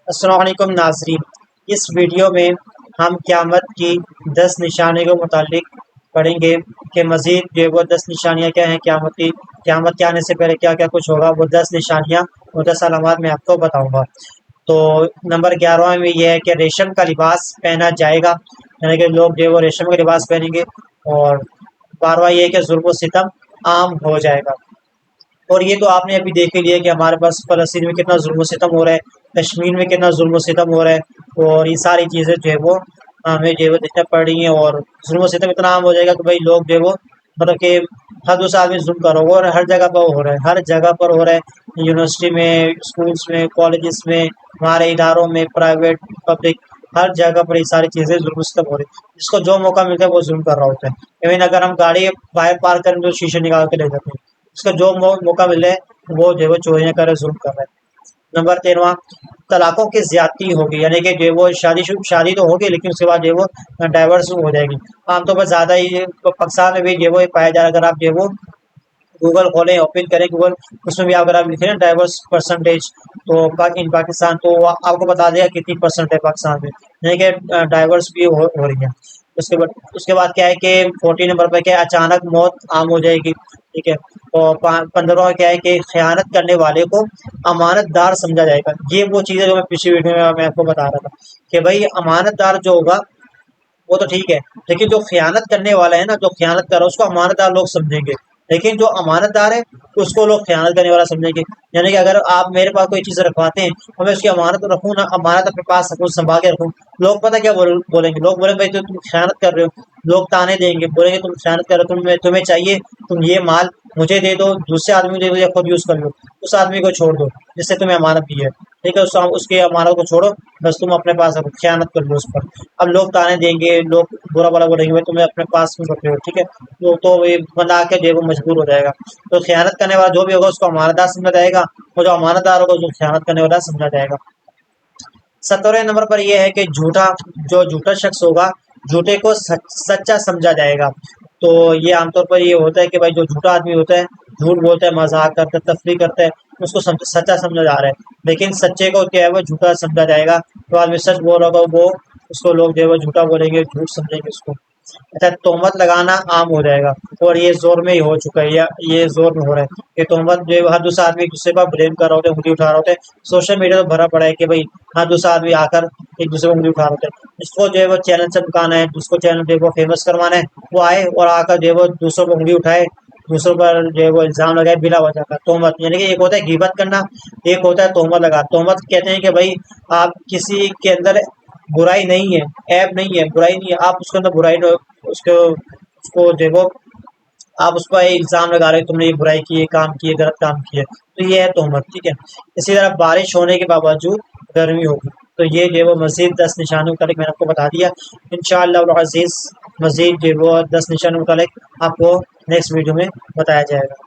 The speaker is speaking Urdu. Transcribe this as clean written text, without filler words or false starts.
السلام علیکم ناظرین، اس ویڈیو میں ہم قیامت کی 10 نشانیوں کے متعلق پڑھیں گے کہ مزید جو وہ 10 نشانیاں کیا ہیں قیامت کے آنے سے پہلے کیا کیا کچھ ہوگا، وہ 10 نشانیاں وہ 10 علامات میں آپ کو بتاؤں گا۔ تو نمبر 11 میں یہ ہے کہ ریشم کا لباس پہنا جائے گا، یعنی کہ لوگ جو وہ ریشم کا لباس پہنیں گے۔ اور 12واں یہ ہے کہ ظلم و ستم عام ہو جائے گا۔ اور یہ تو آپ نے ابھی دیکھ ہی لیا کہ ہمارے پاس فلسطین میں کتنا ظلم و ستم ہو رہا ہے، کشمیر میں کتنا ظلم و ستم ہو رہا ہے، اور یہ ساری چیزیں جو ہے وہ ہمیں جو ہے وہ دیکھنا پڑ رہی ہیں۔ اور ظلم و ستم اتنا عام ہو جائے گا کہ بھائی لوگ جو ہے وہ مطلب کہ ہر دوسرا آدمی ظلم کر رہا ہوگا، اور ہر جگہ پر ہو رہا ہے، ہر جگہ پر ہو رہا ہے، یونیورسٹی میں، اسکولس میں، کالجز میں، ہمارے اداروں میں، پرائیویٹ پبلک، ہر جگہ پر یہ ساری چیزیں ظلم و ستم ہو رہی ہے۔ جس کو جو موقع ملتا ہے وہ ظلم کر رہا ہوتا ہے۔ ایون اگر ہم گاڑی باہر پارک کریں تو شیشے نکال کے لے جاتے ہیں، اس کا جو موقع مل رہا ہے وہ جو ہے وہ چوریاں کر رہے، ظلم کر رہے ہیں۔ نمبر 13، طلاقوں کی زیادتی ہوگی، یعنی کہ جو وہ شادی تو ہوگی لیکن اس کے بعد جو وہ ڈائیورس ہو جائے گی۔ عام طور پر زیادہ ہی پاکستان میں بھی جو وہ پایا جا رہا ہے۔ اگر آپ جو وہ گوگل کھولیں، اوپن کریں گوگل، اس میں بھی اگر آپ لکھیں نا ڈائیورس پرسنٹیج تو ان پاکستان، تو آپ کو بتا دے گا کتنی پرسنٹ ہے پاکستان میں، یعنی کہ ڈائیورس بھی ہو رہی ہے۔ اس کے بعد کیا ہے کہ 14 نمبر پہ کیا ہے، اچانک موت عام ہو جائے گی، ٹھیک ہے۔ اور 15واں کیا ہے کہ خیانت کرنے والے کو امانت دار سمجھا جائے گا۔ یہ وہ چیز ہے جو میں پچھلی ویڈیو میں آپ کو بتا رہا تھا کہ بھائی امانت دار جو ہوگا وہ تو ٹھیک ہے، لیکن جو خیانت کرنے والا ہے نا، جو خیانت کر رہا ہے اس کو امانت دار لوگ سمجھیں گے، لیکن جو امانت دار ہے اس کو لوگ خیانت کرنے والا سمجھیں گے۔ یعنی کہ اگر آپ میرے پاس کوئی چیز رکھواتے ہیں اور میں اس کی امانت رکھوں نا، امانت اپنے پاس رکھوں، سنبھال کے رکھوں، لوگ پتہ کیا بولیں گے، لوگ بولیں گے بھائی تم خیانت کر رہے ہو، لوگ تانے دیں گے، بولیں گے تم خیانت کر رہے ہو، تمہیں چاہیے تم یہ مال مجھے دے دو، دوسرے آدمی کو دے دو، یا خود یوز کر لو، اس آدمی کو چھوڑ دو جس سے تمہیں امانت دی ہے، ٹھیک ہے، اس کی امانت کو چھوڑو، بس تم اپنے پاس رکھو، خیانت کر لو اس پر۔ اب لوگ تانے دیں گے، لوگ برا بلا بولیں گے بھائی تمہیں اپنے پاس کیوں رکھے ہو، ٹھیک ہے، تو یہ بندہ کے جو ہے وہ مجبور ہو جائے گا۔ تو خیانت کرنے والا جو بھی ہوگا اس کو امانت دار سمجھا جائے گا، اور جو امانت دار ہوگا اس کو خیانت کرنے والا سمجھا جائے گا۔ 17 نمبر پر یہ ہے کہ جھوٹا شخص ہوگا، جھوٹے کو سچا سمجھا جائے گا۔ تو یہ عام طور پر یہ ہوتا ہے کہ بھائی جو جھوٹا آدمی ہوتا ہے، جھوٹ بولتا ہے، مذاق کرتا ہے، تفریح کرتا ہے، اس کو سچا سمجھا جا رہا ہے، لیکن سچے کو کیا ہے وہ جھوٹا سمجھا جائے گا۔ تو آدمی سچ بول رہا ہوگا وہ اس کو لوگ جو ہے وہ جھوٹا بولیں گے، جھوٹ سمجھیں گے اس کو۔ اچھا، تہمت لگانا عام ہو جائے گا، اور یہ زور میں ہی ہو چکا ہے، یہ زور میں ہو رہا ہے کہ تہمت جو ہے ہر دوسرا آدمی ایک دوسرے پر بلیم کر رہا ہوتا ہے، انگلی اٹھا رہا ہوتا ہے۔ سوشل میڈیا تو بھرا پڑا ہے کہ بھائی ہر دوسرا آدمی آ کر ایک دوسرے کو انگلی اٹھا رہا ہوتا ہے۔ جس کو جو ہے وہ چینل چمکانا ہے، جس کو چینل جو ہے وہ فیمس کروانا ہے، وہ آئے اور آ کر جو ہے وہ دوسروں کو انگلی اٹھائے، دوسروں پر جو ہے وہ الزام لگائے بلا وجہ کا، تہمت، یعنی کہ ایک ہوتا ہے غیبت کرنا، ایک ہوتا ہے تہمت لگا۔ تہمت کہتے ہیں کہ بھائی آپ کسی کے اندر برائی نہیں ہے، عیب نہیں ہے، برائی نہیں ہے، آپ اس کے اندر برائی اس کو دیکھو، آپ اس پر الزام لگا رہے تم نے یہ برائی کی، یہ کام کی، غلط کام کیا، تو یہ ہے تہمت، ٹھیک ہے۔ اسی طرح بارش ہونے کے باوجود گرمی ہوگی، تو یہ جو ہے وہ مزید 10 نشانوں متعلق میں نے آپ کو بتا دیا۔ انشاءاللہ العزیز مزید جو ہے وہ 10 نشانوں متعلق آپ کو نیکسٹ ویڈیو میں بتایا جائے گا۔